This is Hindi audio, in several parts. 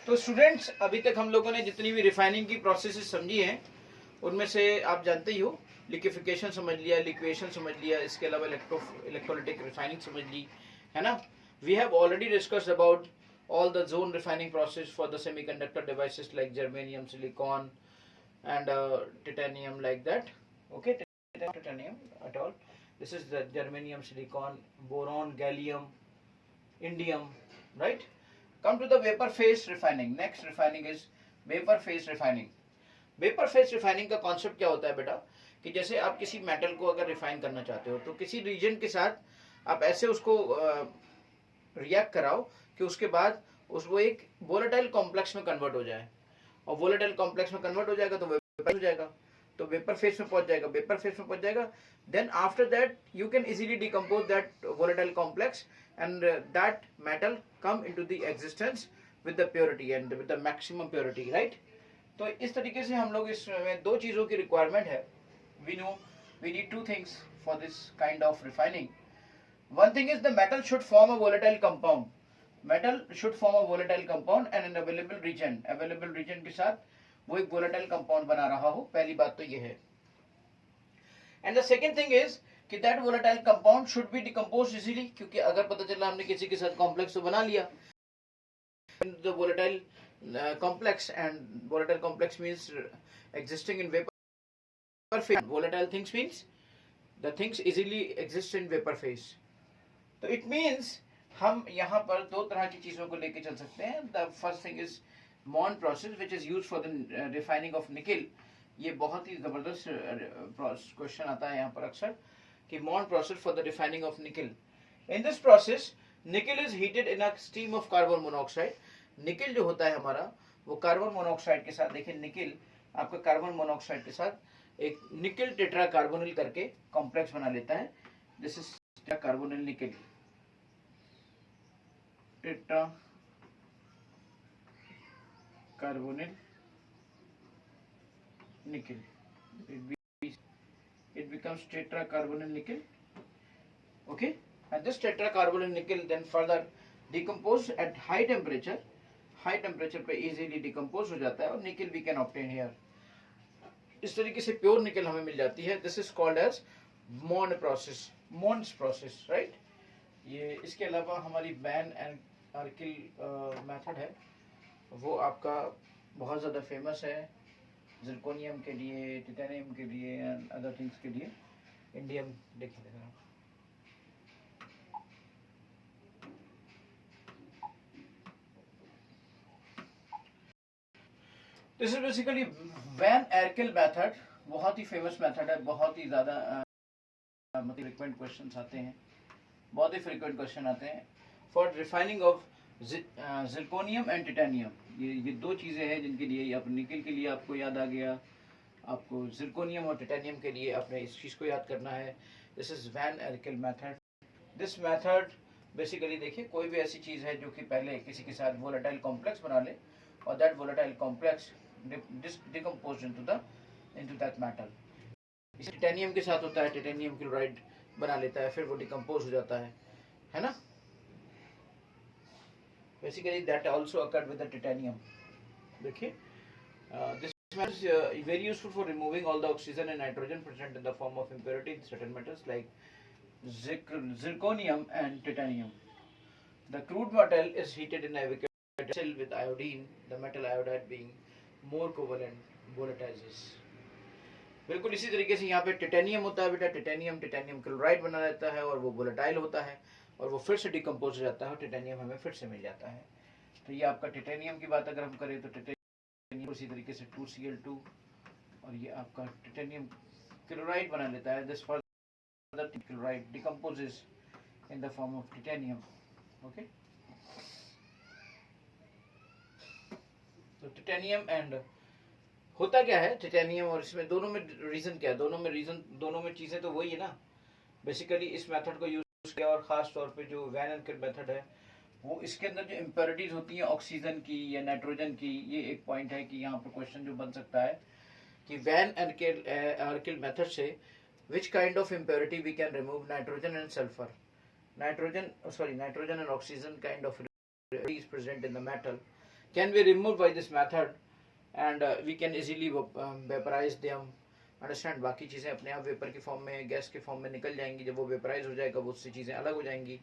तो स्टूडेंट्स, अभी तक हम लोगों ने जितनी भी रिफाइनिंग की प्रोसेसेस समझी हैं उनमें से आप जानते ही हो, लिक्विफिकेशन समझ लिया, लिक्वेशन समझ लिया, इसके अलावा इलेक्ट्रोलिटिक रिफाइनिंग समझ ली, है ना. We have already discussed about all the zone refining process for the semiconductor devices like germanium, silicon and titanium, like that. Okay, titanium at all. This is the germanium, silicon, boron, gallium, indium, right? Come to the vapor phase refining. Next refining is vapor phase refining. Vapour face refining का कॉन्सेप्ट क्या होता है बेटा, कि जैसे आप किसी मेटल को अगर रिफाइन करना चाहते हो तो किसी रीजन के साथ आप ऐसे उसको रिएक्ट कराओ कि उसके बाद वो एक वोलेटाइल कॉम्प्लेक्स में कन्वर्ट हो जाए, और वोलेटाइल कॉम्प्लेक्स में कन्वर्ट हो जाएगा तो वेपर हो जाएगा, तो वेपर फेस में पहुंच जाएगा, वेपर फेस में पहुंच जाएगा. Then after that you can easily decompose that volatile complex and that metal come into the existence with the purity and with the maximum purity, right. तो इस तरीके से हम लोग इसमें दो चीज़ों की रिक्वायरमेंट है. We know we need two things for this kind of refining. One thing is the metal should form a volatile compound. Metal should form a volatile compound and an available region के साथ वो एक वोलेटाइल कंपाउंड बना रहा हो. पहली बात तो ये है. And the second thing is कि that volatile compound should be decompose easily, क्योंकि अगर पता चला हमने किसी के साथ कॉम्प्लेक्स तो बना लिया, the volatile complex, and volatile complex means existing in vapor phase. Volatile things means the things easily exist in vapor phase. तो it means हम यहाँ पर दो तरह की चीजों को लेके चल सकते हैं. The first thing is Mond process which is used for the refining of nickel. ये बहुत ही जबरदस्त क्वेश्चन आता है यहाँ पर अक्सर, कि Mond process for the refining of nickel. In this process nickel is heated in a stream of carbon monoxide. Nickel जो होता है हमारा वो कार्बन मोनोऑक्साइड के साथ, देखिए निकिल आपका कार्बन मोनोऑक्साइड के साथ एक निकिल टेट्रा कार्बोनिल करके कॉम्प्लेक्स बना लेता है. This is carbonyl nickel, tetra carbonyl nickel. It becomes tetra carbonyl nickel. Okay, and this tetra carbonyl nickel then further decompose at high temperature पे इजीली डिकम्पोज हो जाता है और निकल वी कैन ऑब्टेन हियर. इस तरीके से प्योर निकल हमें मिल जाती है. This is called as Mond process, right. ये इसके अलावा हमारी वैन एंड आर्किल मेथड है, वो आपका बहुत ज़्यादा फेमस है जिरकोनियम के लिए, टिटेनियम के लिए एंड अदर थिंग्स के लिए. इंडियम देखिए this is basically van Arkel method. बहुत ही फेमस मेथड है, बहुत ही ज़्यादा फ्रीक्वेंट क्वेश्चन आते हैं, बहुत ही फ्रीक्वेंट क्वेश्चन आते हैं for refining of zirconium and titanium. ये दो चीज़ें हैं जिनके लिए आप निकल के लिए आपको याद आ गया, आपको जिरकोनियम और टिटेनियम के लिए आपने इस चीज़ को याद करना है. This is van Arkel method. This method basically देखिए कोई भी ऐसी चीज़ है जो कि पहले किसी के साथ वोलेटाइल कॉम्प्लेक्स बना ले और that volatile complex decompose into that metal. इस टिटेनियम के साथ होता है, टिटेनियम क्लोराइड बना लेता है, फिर वो डिकम्पोज हो जाता है ना. Basically that also occurred with the titanium. देखिए this is very useful for removing all the oxygen and nitrogen present in the form of impurity in certain metals like zirconium and titanium. The crude metal is heated in a vessel with iodine, the metal iodide being more covalent, volatilizes. बिल्कुल इसी तरीके से यहाँ पे टिटेनियम होता है बेटा. टिटेनियम क्लोराइड बना रहता है और वो वोलेटाइल होता है और वो फिर से डिकम्पोज हो जाता है और टिटेनियम हमें फिर से मिल जाता है. तो ये आपका टिटेनियम की बात अगर हम करें तो टिटेनियम उसी तरीके से 2Cl2 और ये आपका टिटेनियम क्लोराइड बना लेता है. This further chloride decomposes in the form of titanium. Okay, तो टिटेनियम एंड होता क्या है टिटेनियम और इसमें दोनों में रीजन क्या है, दोनों में चीजें तो वही है ना. बेसिकली इस मेथड को यूज किया और खास तौर पे जो वैन एर्किल मेथड है वो इसके अंदर जो इम्प्योरिटीज होती हैं ऑक्सीजन की या नाइट्रोजन की, ये एक पॉइंट है कि यहाँ पर क्वेश्चन जो बन सकता है कि वैन एर्किल मेथड से which kind of impurity we can remove nitrogen and sulphur. Nitrogen and oxygen kind of is present in the metal. can be removed by this method and we can easily vaporize them. Understand. बाकी चीज़ें अपने आप वेपर के फॉर्म में, गैस के फॉर्म में निकल जाएंगी. जब वो वेपराइज हो जाएगा, वो उससे चीज़ें अलग हो जाएंगी.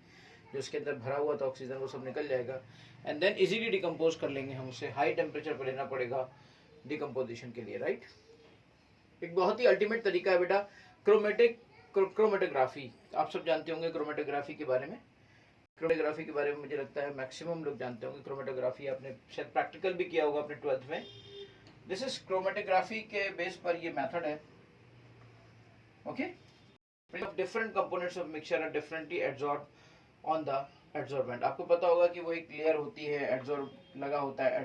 जो उसके अंदर भरा हुआ था ऑक्सीजन, वो सब निकल जाएगा. एंड देन इजीली डिकम्पोज कर लेंगे हम उसे. हाई टेम्परेचर पर लेना पड़ेगा डिकम्पोजिशन के लिए, राइट. एक बहुत ही अल्टीमेट तरीका है बेटा क्रोमेटोग्राफी. आप सब जानते होंगे क्रोमेटोग्राफी के बारे में. क्रोमेटोग्राफी के बारे में मुझे लगता है मैक्सिमम लोग जानते होंगे. क्रोमेटोग्राफी आपने शायद प्रैक्टिकल भी किया होगा अपने 12th में. दिस इज क्रोमेटोग्राफी के बेस पर ये मेथड है. Okay. Different components of mixture are differently adsorb on the adsorbent. आपको पता होगा कि वो एक लेयर होती है, एडजॉर्ब लगा होता है,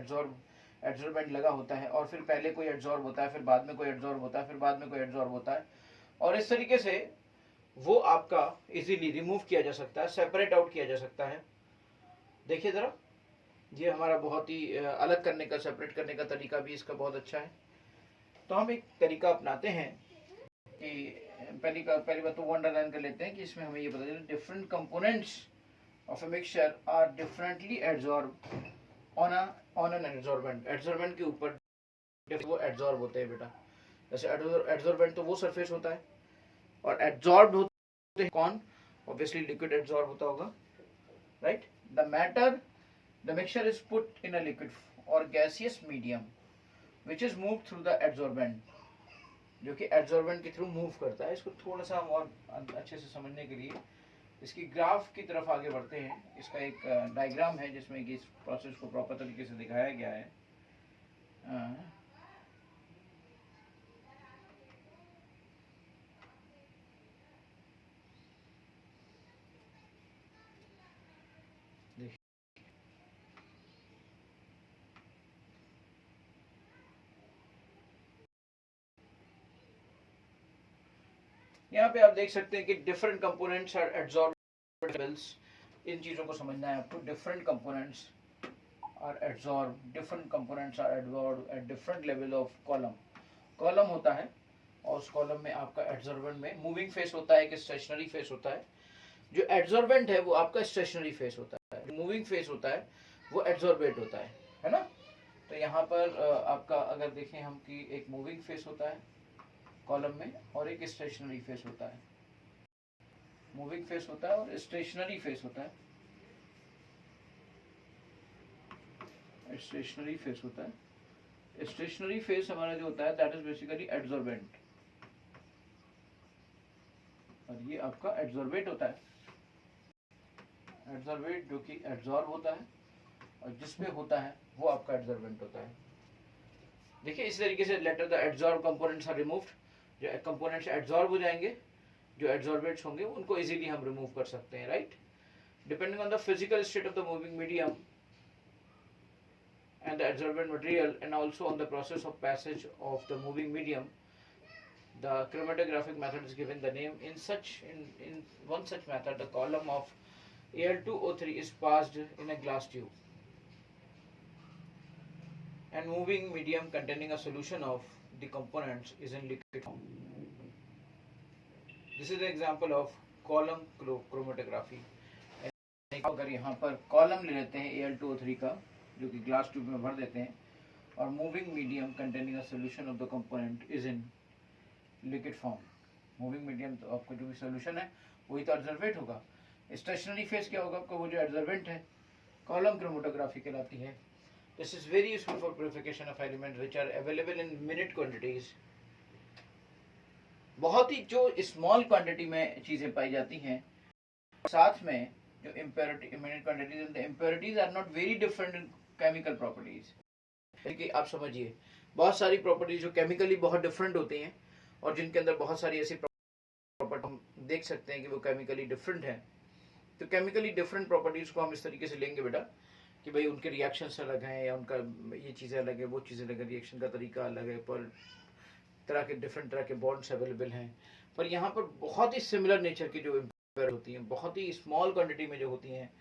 एडजॉर्बेंट लगा होता है, और फिर पहले कोई एडजॉर्ब होता है, फिर बाद में कोई एडजॉर्ब होता है, फिर बाद में कोई एडजॉर्ब होता है. और इस तरीके से वो आपका इजीली रिमूव किया जा सकता है, सेपरेट आउट किया जा सकता है. देखिए जरा, ये हमारा बहुत ही अलग करने का, सेपरेट करने का तरीका भी इसका बहुत अच्छा है. तो हम एक तरीका अपनाते हैं कि पहली बात तो वो अंडरलाइन कर लेते हैं कि इसमें हमें ये पता चले different components of a mixture are differently adsorb on an adsorbent. Adsorbent के ऊपर वो एडजॉर्ब होते हैं बेटा. जैसे एडजॉर्बेंट तो वो सरफेस होता है, और एडजॉर्ब होते हैं कौन? ऑब्वियसली लिक्विड एडजॉर्ब होता होगा, right. The mixture is put in a liquid और gaseous medium which is move through the adsorbent, जो कि एडजॉर्बेंट के थ्रू मूव करता है. इसको थोड़ा सा हम और अच्छे से समझने के लिए इसकी ग्राफ की तरफ आगे बढ़ते हैं. इसका एक डायग्राम है जिसमें कि इस प्रोसेस को प्रॉपर तरीके से दिखाया गया है. यहाँ पे आप देख सकते हैं कि different components are adsorb levels. इन चीजों को समझना है आपको. Different components are adsorb, different components are adsorb at different level of column. Column होता है और उस कॉलम में आपका एडजॉर्बेंट में मूविंग फेस होता है, एक स्टेशनरी फेस होता है. जो एडजॉर्बेंट है वो आपका स्टेशनरी फेस होता है. जो मूविंग फेस होता है वो एडजॉर्बेट होता है ना. तो यहाँ पर आपका अगर देखें हम कि एक मूविंग फेस होता है कॉलम में और एक स्टेशनरी फेस होता है. मूविंग फेस होता है और स्टेशनरी फेस होता है. स्टेशनरी फेस होता है. स्टेशनरी फेस हमारा जो होता है दैट इज बेसिकली एडजॉर्बेंट, और ये आपका एडजॉर्बेट होता है. एडजॉर्बेट जो कि एडजॉर्ब होता है और जिसमें होता है वो आपका एडजॉर्बेंट होता है. देखिए इस तरीके से later the adsorb components are removed. जो कंपोनेंट्स एडजॉर्ब हो जाएंगे, जो एडजॉर्बेट्स होंगे, उनको इजीली हम रिमूव कर सकते हैं, right. Depending on the physical state of the moving medium and the adsorbent material and also on the process of passage of the moving medium, the chromatographic method is given the name. In one such method, the column of Al2O3 is passed in a glass tube and moving medium containing a solution of the components is in liquid form. This is an example of column chromatography. अगर यहाँ पर कॉलम ले लेते हैं Al2O3 का, जो कि ग्लास ट्यूब में भर देते हैं, और moving medium containing a solution of the component is in liquid form. Moving medium तो आपका जो भी सॉल्यूशन है वही तो एडजॉर्बेट होगा. स्टेशनरी फेज क्या होगा आपका? वो जो एडजॉर्बेंट है. कॉलम क्रोमेटोग्राफी कहलाती है. This is very useful for purification of element which are available in minute quantities. बहुत ही जो स्मॉल क्वांटिटी में चीजें पाई जाती हैं. साथ में जो impurities are not very different in chemical properties. कि आप समझिए बहुत सारी प्रॉपर्टीज जो केमिकली बहुत डिफरेंट होती हैं और जिनके अंदर बहुत सारी ऐसी प्रॉपर्टी हम देख सकते हैं कि वो केमिकली डिफरेंट है. तो केमिकली डिफरेंट प्रॉपर्टीज को हम इस तरीके से लेंगे बेटा कि भाई उनके रिएक्शंस अलग हैं, या उनका ये चीज़ें अलग है, वो चीज़ें अलग है, रिएक्शन का तरीका अलग है, पर डिफरेंट तरह के बॉन्ड्स अवेलेबल हैं. पर यहाँ पर बहुत ही सिमिलर नेचर की जो होती हैं, बहुत ही स्मॉल क्वांटिटी में जो होती हैं,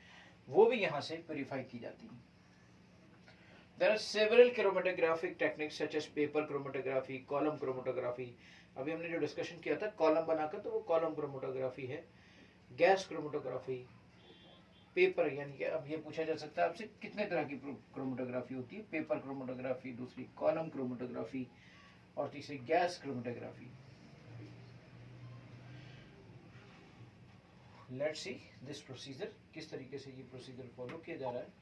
वो भी यहाँ से प्यूरिफाई की जाती हैं. There are several chromatographic techniques such as paper chromatography, column chromatography. अभी हमने जो डिस्कशन किया था कॉलम बनाकर, तो वो कॉलम क्रोमेटोग्राफी है. गैस क्रोमेटोग्राफी, पेपर, यानी कि अब ये पूछा जा सकता है आपसे कितने तरह की क्रोमेटोग्राफी होती है। पेपर क्रोमेटोग्राफी, दूसरी कॉलम क्रोमेटोग्राफी, और तीसरी gas chromatography. Let's see this procedure, किस तरीके से ये प्रोसीजर फॉलो किया जा रहा है,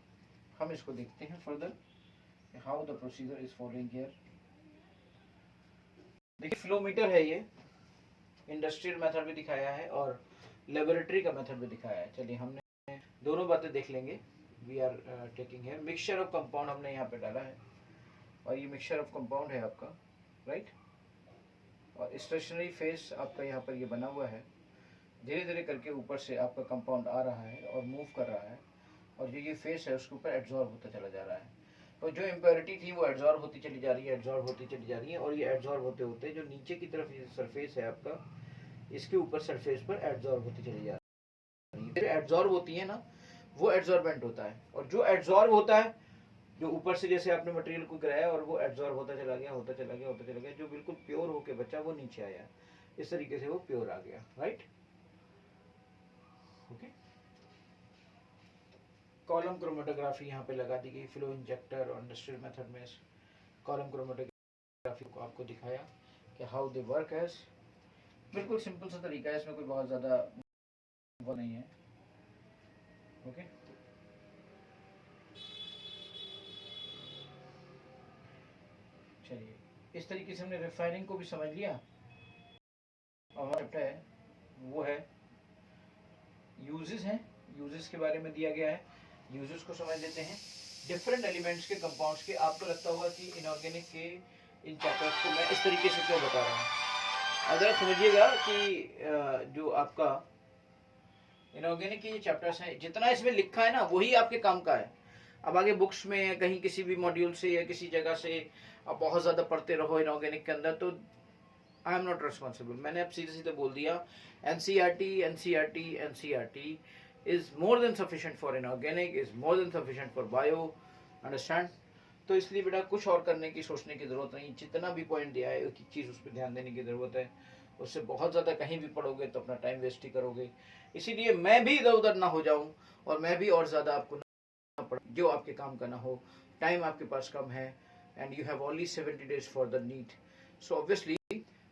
हम इसको देखते हैं further, how the procedure is following here. देखिए फ्लोमीटर है ये, इंडस्ट्रियल मेथड भी दिखाया है और लेबोरेटरी का मेथड भी दिखाया है। चलिए हमने दोनों बातें देख लेंगे। We are taking here mixture of compound, हमने यहाँ पे डाला है और ये मिक्सचर ऑफ कंपाउंड है आपका, राइट। और स्टेशनरी फेस आपका यहाँ पर ये बना हुआ है, धीरे धीरे करके ऊपर से आपका कंपाउंड आ रहा है और मूव कर रहा है, और जो ये फेस है उसके ऊपर एड्जॉर्ब होता चला जा रहा है। तो जो इम्प्योरिटी थी वो एड्जॉर्ब होती चली जा रही है, एड्जॉर्ब होती चली जा रही है, और ये एड्जॉर्ब होते होते जो नीचे की तरफ ये सरफेस है आपका, इसके ऊपर सरफेस पर एड्जॉर्ब होती चली जा रही है। फिर एड्जॉर्ब होती है ना, वो एड्जॉर्बेंट होता है, और जो एड्जॉर्ब होता है, जो ऊपर से जैसे आपने मटेरियल को गिराया और वो एड्जॉर्ब होता चला गया, होता चला गया, होता चला गया, जो बिल्कुल प्योर होके बचा वो नीचे आया, इस तरीके से वो प्योर आ गया, राइट। ओके, कॉलम क्रोमेटोग्राफी यहाँ पे लगा दी गई, फ्लो इंजेक्टर और इंडस्ट्रियल मेथड में कॉलम क्रोमेटोग्राफी को आपको दिखाया कि हाउ दे वर्क एज। बिल्कुल सिंपल सा तरीका है, इसमें कोई बहुत ज़्यादा वो नहीं है। ओके, चलिए इस तरीके से हमने रिफाइनिंग को भी समझ लिया। और हमारा चैप्टर है वो है यूजेस हैं, यूजेस के बारे में दिया गया है, यूजेस को समझ लेते हैं। डिफरेंट एलिमेंट्स के, कंपाउंड्स के, आपको लगता होगा कि इनऑर्गेनिक के इन चैप्टर्स को मैं इस तरीके से क्यों बता रहा हूँ। अगर समझिएगा कि जो आपका इनऑर्गेनिक के ये चैप्टर्स हैं, जितना इसमें लिखा है ना वही आपके काम का है। अब आगे बुक्स में कहीं किसी भी मॉड्यूल से या किसी जगह से आप बहुत ज़्यादा पढ़ते रहो इनऑर्गेनिक के अंदर, तो आई एम नॉट रिस्पॉन्सिबल। मैंने अब सीधे सीधे बोल दिया, NCERT is more than sufficient for inorganic, is more than sufficient for bio, understand। तो इसलिए बेटा कुछ और करने की, सोचने की जरूरत नहीं, जितना भी पॉइंट दिया है एक चीज़ उस पर ध्यान देने की जरूरत है। उससे बहुत ज़्यादा कहीं भी पढ़ोगे तो अपना टाइम वेस्ट ही करोगे। इसीलिए मैं भी इधर उधर ना हो जाऊं और मैं भी और ज़्यादा आपको ना पढ़, जो आपके काम का ना हो। टाइम आपके पास कम है and you have only 70 days for the NEET. So obviously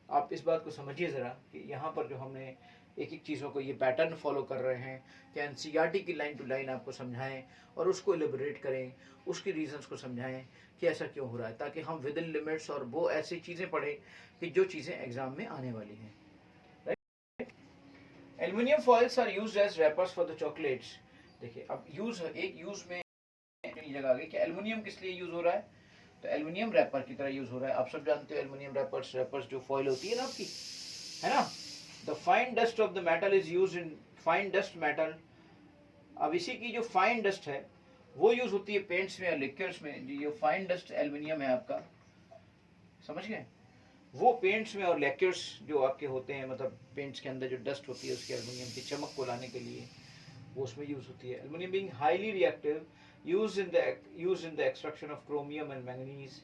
आप इस बात को समझिए ज़रा कि यहाँ पर जो हमने एक एक चीज़ों को ये पैटर्न फॉलो कर रहे हैं कि एनसीईआरटी की लाइन टू लाइन आपको समझाएं और उसको एलिबरेट करें, उसकी रीजंस को समझाएं कि ऐसा क्यों हो रहा है, ताकि हम विद इन लिमिट्स और वो ऐसी चीज़ें पढ़ें कि जो चीज़ें एग्जाम में आने वाली हैं, right. Aluminium foils are used as wrappers for the chocolates. देखिए अब यूज, एक यूज में जगह आ गई कि एल्युमिनियम किस लिए यूज हो रहा है, तो एल्युमिनियम रैपर की तरह यूज हो रहा है। आप सब जानते हो एल्युमिनियम रैपर्स जो फॉइल होती है ना आपकी, है ना, the fine dust of the metal is use in fine dust metal. अब इसी की जो फाइन डस्ट है वो यूज होती है पेंट्स में या लिक्विड्स में। ये फाइन डस्ट एल्युमिनियम है आपका, समझ गए, वो पेंट्स में और लिक्विड्स जो आपके होते हैं, मतलब पेंट्स के अंदर जो डस्ट होती है उसके एल्युमिनियम की चमक को लाने के लिए वो उसमें यूज होती है। Aluminium being highly reactive used in the extraction of chromium and manganese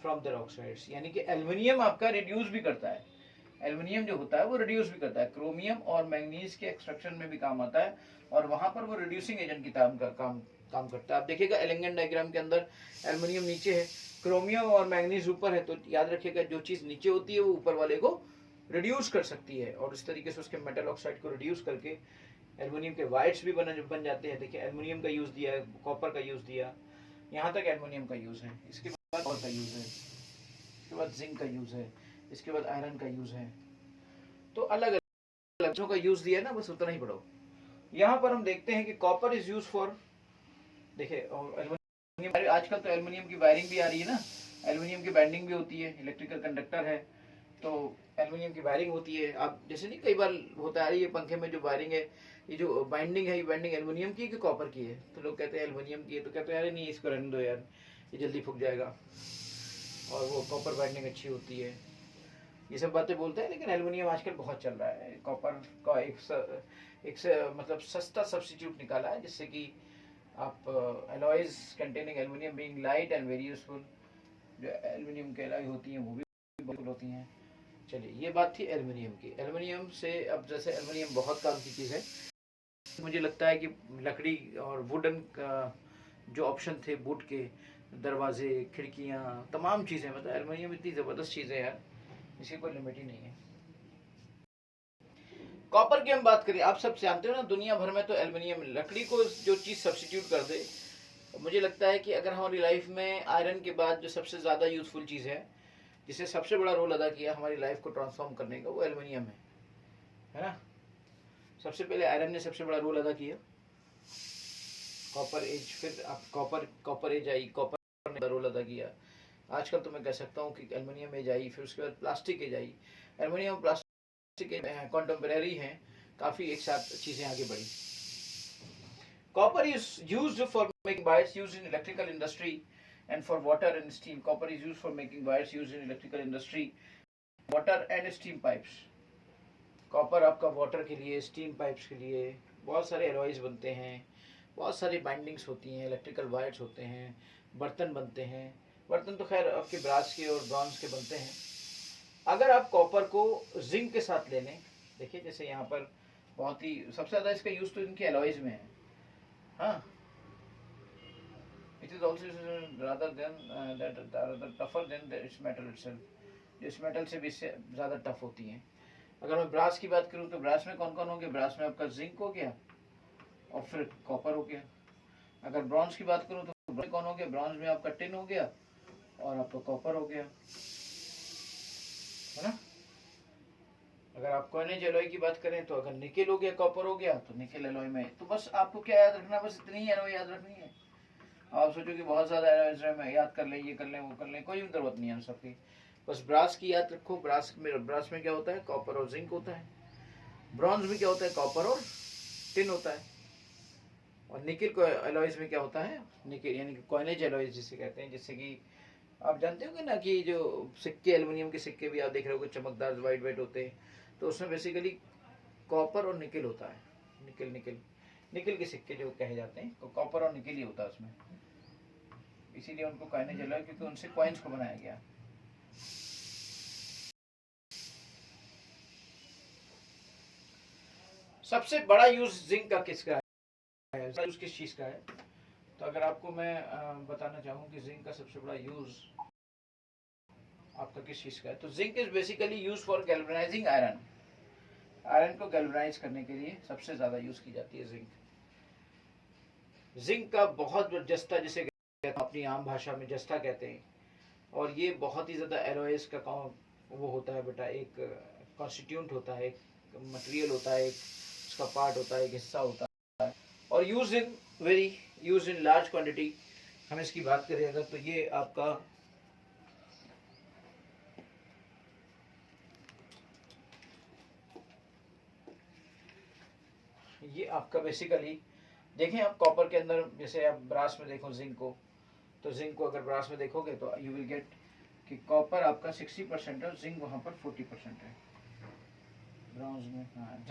from the oxides। यानी कि एल्युमिनियम आपका रिड्यूस भी करता है, एल्युमिनियम जो होता है वो रिड्यूस भी करता है, क्रोमियम और मैंगनीज के एक्सट्रैक्शन में भी काम आता है और वहां पर वो रिड्यूसिंग एजेंट की काम करता है। आप देखिएगा एलिंगन डायग्राम के अंदर एल्युमिनियम नीचे है, क्रोमियम और मैंगनीज ऊपर है, तो याद रखिएगा जो चीज नीचे होती है वो ऊपर वाले को रिड्यूस कर सकती है और इस तरीके से उसके मेटल ऑक्साइड को रिड्यूस करके एल्युमिनियम के वाइट्स भी बन जाते हैं। देखिए एल्युमिनियम का यूज दिया है, कॉपर का यूज दिया, यहाँ तक एल्युमिनियम का यूज है, इसके बाद कॉपर का यूज है, इसके बाद जिंक का यूज है, इसके बाद आयरन का यूज है। तो अलग अलग का यूज दिया है ना, बस उतना ही पढ़ो। यहाँ पर हम देखते हैं कि कॉपर इज यूज फॉर, देखिए एल्युमिनियम, आजकल तो एल्युमिनियम की वायरिंग भी आ रही है ना, एल्युमिनियम की बाइंडिंग भी होती है, इलेक्ट्रिकल कंडक्टर है तो एल्युमिनियम की वायरिंग होती है। आप जैसे नहीं कई बार होता है ये पंखे में जो वायरिंग है, ये जो बाइंडिंग है, ये बाइंडिंग एल्युमिनियम की कि कॉपर की है, तो लोग कहते हैं एल्युमिनियम की है, तो कहते हैं अरे नहीं इसको रहने दो यार, ये जल्दी फूक जाएगा और वो कॉपर बाइंडिंग अच्छी होती है, ये सब बातें बोलते हैं। लेकिन एल्युमिनियम आजकल बहुत चल रहा है, कॉपर का एक मतलब सस्ता सब्स्टिट्यूट निकाला है जिससे कि आप alloys containing aluminium being light and very useful, जो एल्युमिनियम के एलॉय होती हैं वो भी यूजफुल होती हैं। चलिए ये बात थी एल्युमिनियम की। एल्युमिनियम से अब जैसे एल्युमिनियम बहुत काम की चीज़ है, मुझे लगता है कि लकड़ी और वुडन का जो ऑप्शन थे, वुड के दरवाजे, खिड़कियाँ, तमाम चीज़ें, मतलब एल्युमिनियम इतनी ज़बरदस्त चीज़ है यार, इसकी कोई लिमिट ही नहीं है। कॉपर की हम बात करें, आप सब जानते हो ना, दुनिया भर में तो एल्युमिनियम, लकड़ी को जो चीज़ सब्सिट्यूट कर दे, मुझे लगता है कि अगर हमारी लाइफ में आयरन के बाद जो सबसे ज़्यादा यूजफुल चीज़ है, जिसने सबसे बड़ा रोल अदा किया हमारी लाइफ को ट्रांसफॉर्म करने का, वो एल्युमिनियम है ना। सबसे पहले आयरन ने सबसे बड़ा रोल अदा किया, कॉपर एज, फिर आप कॉपर एज आई, कॉपर ने रोल अदा किया। आजकल तो मैं कह सकता हूँ कि एल्युमिनियम एज आई, फिर उसके बाद प्लास्टिक एज आई। एल्युमिनियम और प्लास्टिक कॉन्टेम्परेरी हैं, काफ़ी एक साथ चीज़ें आगे बढ़ी। Copper is used for making wires used in electrical industry and for water and steam. Copper is used for making wires used in electrical industry, water and steam pipes. Copper आपका वाटर के लिए, स्टीम पाइप्स के लिए, बहुत सारे एलॉयज बनते हैं, बहुत सारी बाइंडिंग्स होती हैं, इलेक्ट्रिकल वायर्स होते हैं, बर्तन बनते हैं। बर्तन तो खैर आपके ब्रास के और ब्रॉन्ज के बनते हैं। अगर आप कॉपर को जिंक के साथ ले लें, देखिए जैसे यहाँ पर बहुत ही सबसे ज़्यादा इसका यूज़ तो इनके एलॉयज में है। हाँ, it is also rather than rather tougher than its metal itself. जो इस मेटल से भी इससे ज़्यादा टफ होती हैं। अगर मैं ब्रास की बात करूँ तो ब्रास में कौन कौन होंगे, ब्रास में आपका जिंक हो गया और फिर कॉपर हो गया। अगर ब्रॉन्ज की बात करूँ तो ब्रॉन्ज कौन हो गया, ब्रॉन्ज में आपका टिन हो गया और आपका कॉपर हो गया, है ना। अगर आप कॉइनेज एलॉय की बात करें तो अगर निकेल हो गया, कॉपर हो गया, तो निकेल एलॉय में। तो बस आपको क्या याद रखना, बस इतनी ही एलॉय याद रखनी है। आप सोचो कि बहुत ज़्यादा एलॉयज में याद कर लें, ये कर लें, वो कर लें, कोई जरूरत नहीं है उन सबकी। बस ब्रास की याद रखो, ब्रास में क्या होता है, कॉपर और जिंक होता है। ब्रॉन्ज में क्या होता है, कॉपर और टिन होता है। और निकेल को एलॉयज में क्या होता है, निकेल यानी कि कॉइनेज एलॉयज जिसे कहते हैं। जिससे कि आप जानते हो ना कि जो सिक्के, एल्युमिनियम के सिक्के भी आप देख रहे हो चमकदार वाइट वाइट होते हैं, तो उसमें बेसिकली कॉपर और निकेल होता है। निकेल के सिक्के जो कहे जाते हैं, तो कॉपर और निकेल ही होता है उसमें, इसीलिए उनको कॉइनेज एलॉय, क्योंकि उनसे कॉइन्स को बनाया गया। सबसे बड़ा यूज जिंक का किसका है, यूज किस चीज का है, तो अगर आपको मैं बताना चाहूँ कि जिंक का सबसे बड़ा यूज आपका किस चीज का है, तो zinc is basically use for galvanising iron. Iron को गैल्वेनाइज करने के लिए सबसे ज्यादा यूज की जाती है जिंक। जिंक का बहुत जस्ता, जिसे अपनी आम भाषा में जस्ता कहते हैं, और ये बहुत ही ज्यादा एलॉयज का वो होता है बेटा, एक कॉन्स्टिट्यूंट होता है, एक मटेरियल होता है, एक उसका पार्ट होता है, एक हिस्सा होता है, और यूज इन लार्ज क्वांटिटी। हम इसकी बात करें अगर, तो ये आपका बेसिकली देखें आप कॉपर के अंदर, जैसे आप ब्रास में देखो जिंक को, तो जिंक को अगर ब्रास में देखोगे तो यू विल गेट कि कॉपर आपका 60% है, जिंक वहाँ पर 40% है ब्रॉन्ज में। हाँ,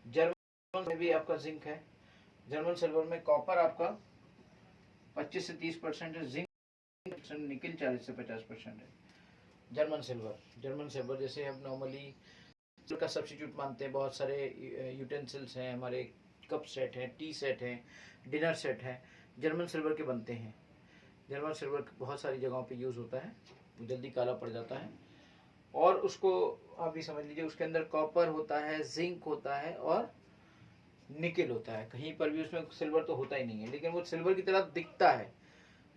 जर्मन में भी आपका जिंक है। जर्मन सिल्वर में कॉपर आपका 25 से 30% है, जिंक निकल 40 से 50% है। जर्मन सिल्वर जैसे हम नॉर्मली का सब्स्टिट्यूट मानते हैं, बहुत सारे यूटेंसिल्स हैं हमारे, कप सेट हैं, टी सेट हैं, डिनर सेट हैं, जर्मन सिल्वर के बनते हैं। जर्मन सिल्वर बहुत सारी जगहों पे यूज़ होता है, वो जल्दी काला पड़ जाता है, और उसको आप भी समझ लीजिए उसके अंदर कॉपर होता है, जिंक होता है और निकेल होता है। कहीं पर भी उसमें सिल्वर तो होता ही नहीं है, लेकिन वो सिल्वर की तरह दिखता है।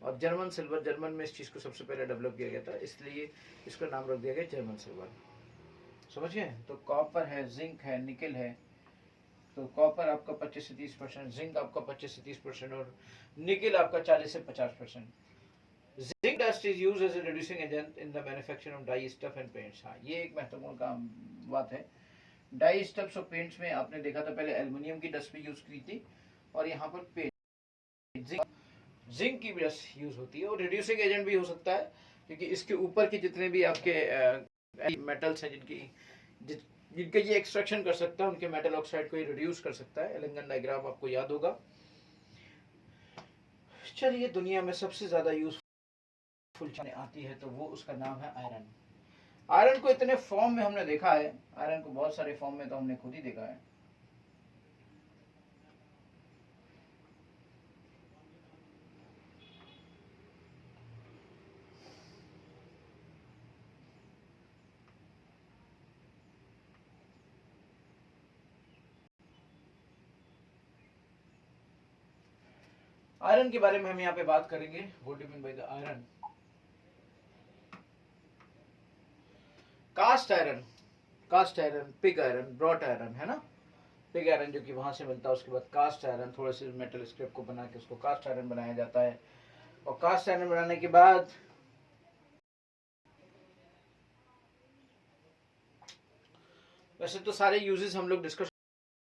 और जर्मन में इस चीज़ को सबसे पहले डेवलप किया गया था, इसलिए इसका नाम रख दिया गया जर्मन सिल्वर। समझ गए। तो कॉपर है, जिंक है, निकेल है। तो कॉपर आपका 25 से 30%, जिंक आपका 25 से 30% और निकेल आपका 40 से 50%। Zinc dust is used as a reducing agent in the manufacturing of dye stuff and paints. हाँ, ये एक महत्वपूर्ण काम बात है। डाई स्टफ्स और पेंट्स में आपने देखा था पहले एल्युमिनियम की डस्ट भी यूज की थी, और यहाँ पर पेंट जिंक की भी डस्ट यूज होती है, और रिड्यूसिंग एजेंट भी हो सकता है, क्योंकि इसके ऊपर के जितने भी आपके मेटल्स हैं जिनके ये एक्सट्रैक्शन कर सकता है, उनके मेटल ऑक्साइड को ये रिड्यूस कर सकता है। एलंगन डायग्राम आपको याद होगा। चलिए, दुनिया में सबसे ज्यादा यूजफुल आती है तो वो उसका नाम है आयरन। आयरन को इतने फॉर्म में हमने देखा है, आयरन को बहुत सारे फॉर्म में तो हमने खुद ही देखा है। आयरन के बारे में हम यहाँ पे बात करेंगे। What do you mean by the iron? Cast iron, pig iron, wrought iron, है ना। पिग आयरन जो कि वहां से मिलता है, उसके बाद कास्ट आयरन, थोड़े से मेटल स्क्रैप को बना के उसको कास्ट आयरन बनाया जाता है। और कास्ट आयरन बनाने के बाद वैसे तो सारे यूजेस हम लोग डिस्कस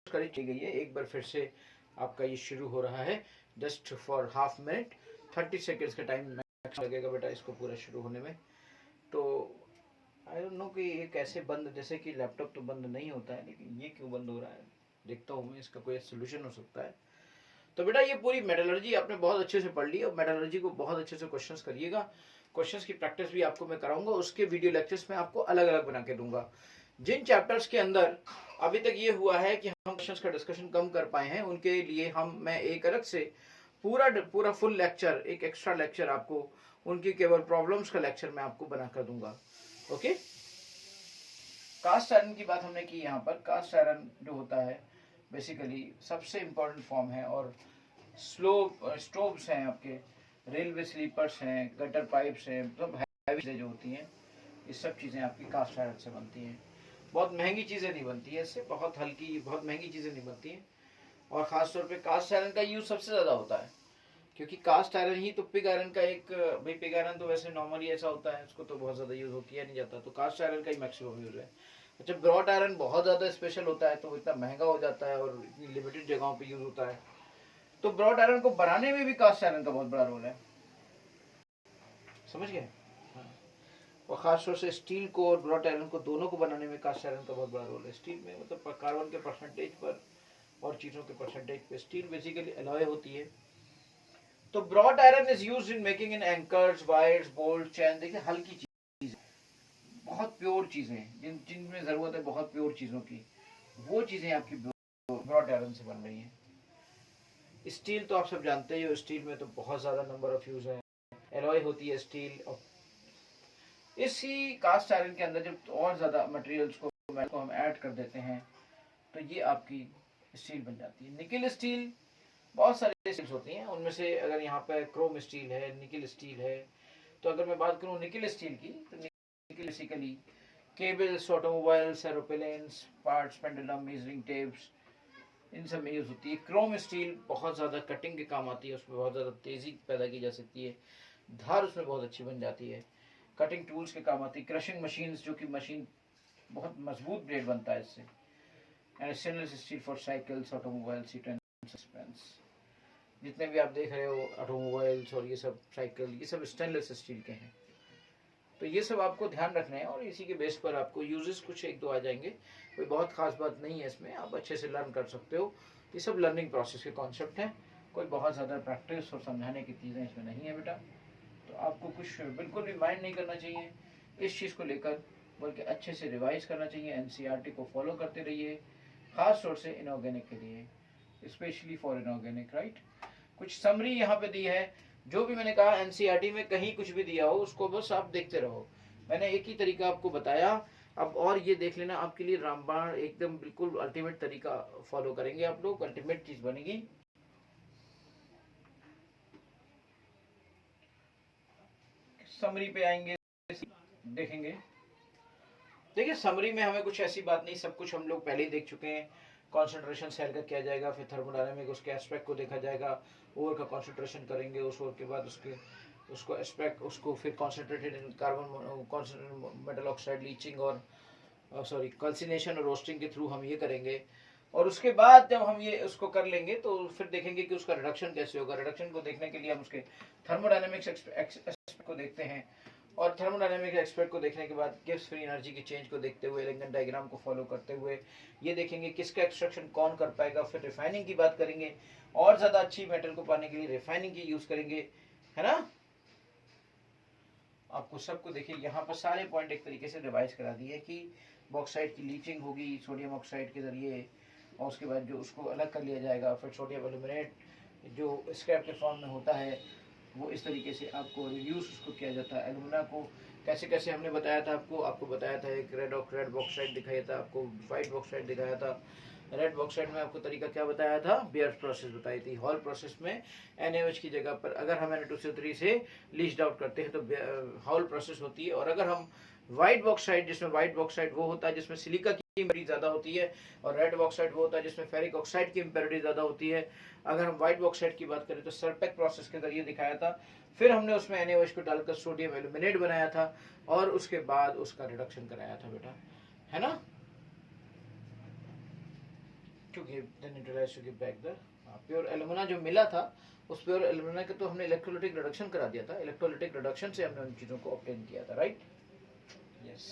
करी गई है। एक बार फिर से आपका ये शुरू हो रहा है, just for half minute, 30 seconds का टाइम लगेगा बेटा इसको पूरा शुरू होने में। तो आई डोंट नो कि ये कैसे बंद, जैसे कि लैपटॉप तो बंद नहीं होता है, लेकिन ये क्यों बंद हो रहा है, देखता हूँ मैं, इसका कोई सोल्यूशन हो सकता है। तो बेटा ये पूरी मेटलर्जी आपने बहुत अच्छे से पढ़ ली, और मेटलर्जी को बहुत अच्छे से क्वेश्चंस करिएगा। क्वेश्चंस की प्रैक्टिस भी आपको मैं कराऊंगा, उसके वीडियो लेक्चर्स में आपको अलग अलग बना के दूंगा। जिन चैप्टर्स के अंदर अभी तक ये हुआ है कि हम क्वेश्चंस का डिस्कशन कम कर पाए हैं, उनके लिए मैं एक अलग से पूरा फुल लेक्चर, एक एक्स्ट्रा लेक्चर आपको, उनकी केवल प्रॉब्लम्स का लेक्चर मैं आपको बना कर दूंगा। ओके, कास्ट आयरन की बात हमने की यहाँ पर। कास्ट आयरन जो होता है बेसिकली सबसे इम्पोर्टेंट फॉर्म है, और स्टोव्स हैं आपके, रेलवे स्लीपर्स हैं, गटर पाइप्स हैं, सब हैवी चीज़ें जो होती हैं, ये सब चीज़ें आपकी कास्ट आयरन से बनती हैं। बहुत महंगी चीज़ें नहीं बनती है इससे, बहुत हल्की, बहुत महंगी चीज़ें नहीं बनती हैं। और ख़ासतौर पे कास्ट आयरन का यूज़ सबसे ज़्यादा होता है, क्योंकि कास्ट आयरन ही तो पिग आयरन का एक, भाई पिग आयरन तो वैसे नॉर्मली ऐसा होता है, उसको तो बहुत ज़्यादा यूज़ हो किया नहीं जाता, तो कास्ट आयरन का ही मैक्सिमम यूज़ है। अच्छा, ब्रॉट आयरन बहुत ज़्यादा स्पेशल होता है, तो इतना महंगा हो जाता है और इतनी लिमिटेड जगहों पे यूज़ होता है। तो ब्रॉट आयरन को बनाने में भी कास्ट आयरन का बहुत बड़ा रोल है, समझ गए। और खासतौर से स्टील को और ब्रॉट आयरन को, दोनों को बनाने में कास्ट आयरन का बहुत बड़ा रोल है। स्टील में मतलब कार्बन के परसेंटेज पर और चीज़ों के परसेंटेज पे स्टील बेसिकली अलॉय होती है। तो wrought iron is used in making in anchors, wires, bolt, chain. देखिए हल्की चीज, बहुत प्योर चीजें, जिनमें जरूरत है बहुत प्योर चीजों की, वो चीजें आपकी ब्रॉट आयरन से बन रही हैं। स्टील तो आप सब जानते ही हो, स्टील में तो बहुत ज्यादा नंबर ऑफ यूज है, एलॉय होती है स्टील। और इसी कास्ट आयरन के अंदर जब और ज्यादा मटेरियल्स को हम ऐड कर देते हैं, तो ये आपकी स्टील बन जाती है। निकेल स्टील, बहुत सारी स्टील्स होती हैं, उनमें से अगर यहाँ पे क्रोम स्टील है, निकेल स्टील है। तो अगर मैं बात करूँ निकेल स्टील की, तो nickel basically cables, automobiles, aeroplanes, parts, pendulum, measuring tapes, इन सब में यूज होती है। क्रोम स्टील बहुत ज़्यादा कटिंग के काम आती है, उसमें बहुत ज़्यादा तेज़ी पैदा की जा सकती है, धार उसमें बहुत अच्छी बन जाती है, कटिंग टूल्स के काम आती है, क्रशिंग मशीन्स, जो कि मशीन बहुत मजबूत ब्लेड बनता है इससे। And stainless steel for cycles, automobiles, seat and suspense. जितने भी आप देख रहे हो ऑटोमोबाइल्स और ये सब साइकिल, ये सब स्टेनलेस स्टील के हैं। तो ये सब आपको ध्यान रखना है, और इसी के बेस पर आपको यूजेस कुछ एक दो आ जाएंगे, कोई बहुत खास बात नहीं है इसमें, आप अच्छे से लर्न कर सकते हो। ये सब लर्निंग प्रोसेस के कॉन्सेप्ट हैं, कोई बहुत ज़्यादा प्रैक्टिस और समझाने की चीज़ें इसमें नहीं है बेटा। तो आपको कुछ बिल्कुल भी माइंड नहीं करना चाहिए इस चीज़ को लेकर, बल्कि अच्छे से रिवाइज करना चाहिए। एनसीईआरटी को फॉलो करते रहिए, खास तौर से इनऑर्गेनिक के लिए, स्पेशली फॉर इनऑर्गेनिक, राइट। कुछ समरी यहाँ पे दी है, जो भी मैंने कहा एनसीईआरटी में कहीं कुछ भी दिया हो उसको बस आप देखते रहो। मैंने एक ही तरीका आपको बताया, अब और ये देख लेना, आपके लिए रामबाण एकदम बिल्कुल अल्टीमेट तरीका फॉलो करेंगे आप लोग, अल्टीमेट चीज बनेगी। समरी पे आएंगे, देखेंगे। देखिए समरी में हमें कुछ ऐसी बात नहीं, सब कुछ हम लोग पहले ही देख चुके हैं। कॉन्सेंट्रेशन सेल का किया जाएगा, फिर थर्मोडायनामिक उसके एस्पेक्ट को देखा जाएगा, ओर का कॉन्सेंट्रेशन करेंगे, उस ओर के बाद उसको एस्पेक्ट, उसको फिर concentrated in carbon metal oxide leaching और सॉरी कैल्सिनेशन और रोस्टिंग के थ्रू हम ये करेंगे। और उसके बाद जब हम ये उसको कर लेंगे तो फिर देखेंगे कि उसका रिडक्शन कैसे होगा। रिडक्शन को देखने के लिए हम उसके थर्मोडायनामिक्स एस्पेक्ट को देखते हैं, और थर्मोडायनामिक एस्पेक्ट को देखने के बाद गिब्स फ्री एनर्जी की चेंज को देखते हुए, लेंगन डायग्राम को फॉलो करते हुए ये देखेंगे किसका एक्सट्रैक्शन कौन कर पाएगा। फिर रिफाइनिंग की बात करेंगे, और ज्यादा अच्छी मेटल को पाने के लिए रिफाइनिंग की यूज करेंगे, है ना। आपको सबको देखिए यहाँ पर सारे पॉइंट एक तरीके से रिवाइज करा दिए कि बॉक्साइड की लीचिंग होगी सोडियम ऑक्साइड के जरिए, और उसके बाद जो उसको अलग कर लिया जाएगा, फिर सोडियम एल्यूमिनेट जो स्क्रैप के फॉर्म में होता है, वो इस तरीके से आपको रिड्यूस उसको किया जाता है। एलुमिना को कैसे कैसे हमने बताया था आपको बताया था, एक रेड बॉक्साइड दिखाया था आपको, वाइट बॉक्साइड दिखाया था, रेड बॉक्साइट में आपको तरीका क्या बताया था, बेयर प्रोसेस बताई थी। हॉल प्रोसेस में NaOH की जगह पर अगर हम Na2CO3 से लीच्ड आउट करते हैं तो हॉल प्रोसेस होती है। और अगर हम व्हाइट बॉक्साइट, जिसमें व्हाइट बॉक्साइट वो होता है जिसमें सिलिका की इम्प्योरिटी ज्यादा होती है, और रेड बॉक्साइट वो होता है जिसमें फेरिक ऑक्साइड की इम्प्योरिटी ज्यादा होती है। अगर हम व्हाइट बॉक्साइट की बात करें तो सरपेक प्रोसेस के जरिए दिखाया था, फिर हमने उसमें NaOH को डालकर सोडियम एल्यूमिनेट बनाया था और उसके बाद उसका रिडक्शन कराया था बेटा, है ना। To give the neutralise to give back the pure alumina जो मिला था, उस प्योर एल्यूमिना के तो हमने इलेक्ट्रोलिटिक रिडक्शन करा दिया था। इलेक्ट्रोलिटिक रिडक्शन से हमने उन चीजों को ऑब्टेन किया था, राइट। यस।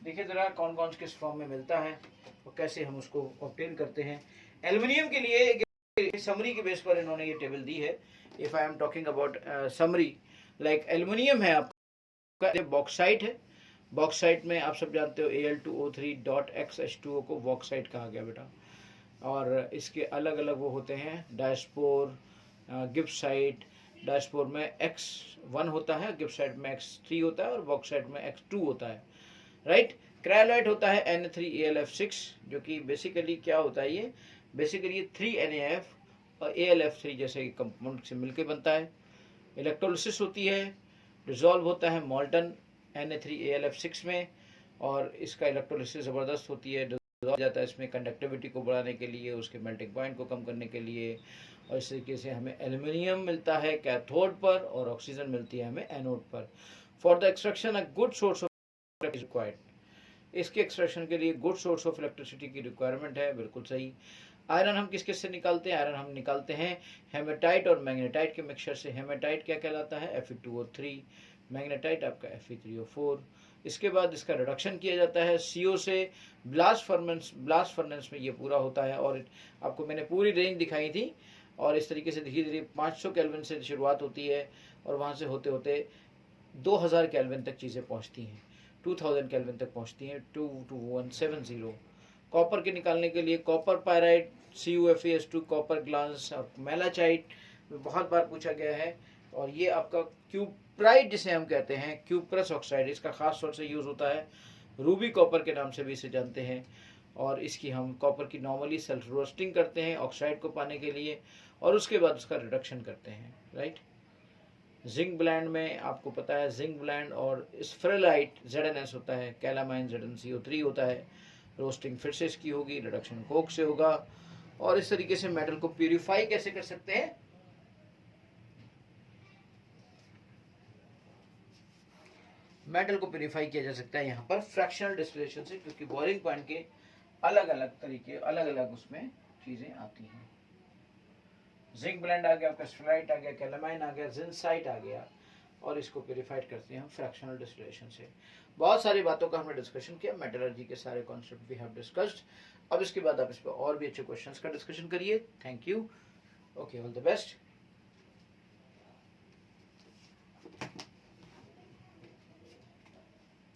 देखिए जरा कौन कौन किस फॉर्म में मिलता है और कैसे हम उसको ऑब्टेन करते हैं। एल्युमिनियम के लिए समरी के बेस पर इन्होंने ये टेबल दी है। If I am talking about summary, like aluminium है आपका, बॉक्साइट है। बॉक्साइट में आप सब जानते हो Al2O3.XH2O को बॉक्साइट कहा गया बेटा। और इसके अलग अलग वो होते हैं, डायस्पोर, गिब्साइट। डायस्पोर में X1 होता है, गिब्साइट में X3 होता है और बॉक्साइट में X2 होता है, राइट। क्रायोलाइट होता है Na3AlF6, जो कि बेसिकली क्या होता है, ये बेसिकली 3NaF और AlF3 जैसे कंपाउंड से मिलकर बनता है। इलेक्ट्रोलिसिस होती है, डिजॉल्व होता है मॉल्टन Na3AlF6 में, और इसका इलेक्ट्रोलिसिस ज़बरदस्त होती है, डिजॉल्व जाता है इसमें कंडक्टिविटी को बढ़ाने के लिए, उसके मेल्टिंग पॉइंट को कम करने के लिए। और इस तरीके से हमें एल्यूमिनियम मिलता है कैथोड पर और ऑक्सीजन मिलती है हमें एनोड पर। For the extraction a good source of required, इसके एक्सट्रैक्शन के लिए गुड सोर्स ऑफ इलेक्ट्रिसिटी की रिक्वायरमेंट है, बिल्कुल सही। आयरन हम किस किस से निकालते हैं, आयरन हम निकालते हैं हेमेटाइट और मैग्नेटाइट के मिक्सचर से। हेमेटाइट क्या कहलाता है, Fe2O3, मैग्नेटाइट आपका Fe3O4। इसके बाद इसका रिडक्शन किया जाता है CO से ब्लास्ट फर्नेस में ये पूरा होता है। और आपको मैंने पूरी रेंज दिखाई थी, और इस तरीके से धीरे धीरे 500 केल्विन से शुरुआत होती है और वहाँ से होते होते 2000 केल्विन तक चीज़ें पहुँचती हैं, 2000 केल्विन तक पहुँचती हैं, 2170। कॉपर के निकालने के लिए copper pyrite, CuFeS2, copper glass और मेलाचाइट बहुत बार पूछा गया है। और ये आपका क्यूप्राइट जिसे हम कहते हैं, क्यूप्रस ऑक्साइड, इसका खास तौर से यूज़ होता है, रूबी कॉपर के नाम से भी इसे जानते हैं। और इसकी हम कॉपर की नॉर्मली सेल्फ रोस्टिंग करते हैं ऑक्साइड को पाने के लिए, और उसके बाद उसका रिडक्शन करते हैं, राइट। जिंक ब्लैंड में आपको पता है, जिंक ब्लैंड और स्फेरलाइट ZnS होता है, कैलामाइन ZnCO3 होता है। रोस्टिंग फिर से इसकी होगी, रिडक्शन कोक से होगा। और इस तरीके से मेटल को प्यूरिफाई कैसे कर सकते हैं, मेटल को प्यूरिफाई किया जा सकता है यहाँ पर फ्रैक्शनल डिस्टिलेशन से, क्योंकि बॉइलिंग पॉइंट के अलग अलग तरीके, अलग अलग उसमें चीजें आती हैं। जिंक ब्लेंड आ गया आपका, स्फेराइट आ गया, कैलामाइन आ गया, जिंसाइट आ गया, और इसको प्यूरिफाइड करते हैं हम फ्रैक्शनल डिस्टिलेशन से। बहुत सारी बातों का हमने डिस्कशन किया, मेटलर्जी के सारे कॉन्सेप्ट वी हैव डिस्कस्ड। अब इसके बाद आप इस पर और भी अच्छे क्वेश्चंस का डिस्कशन करिए। Thank you, okay, all the best.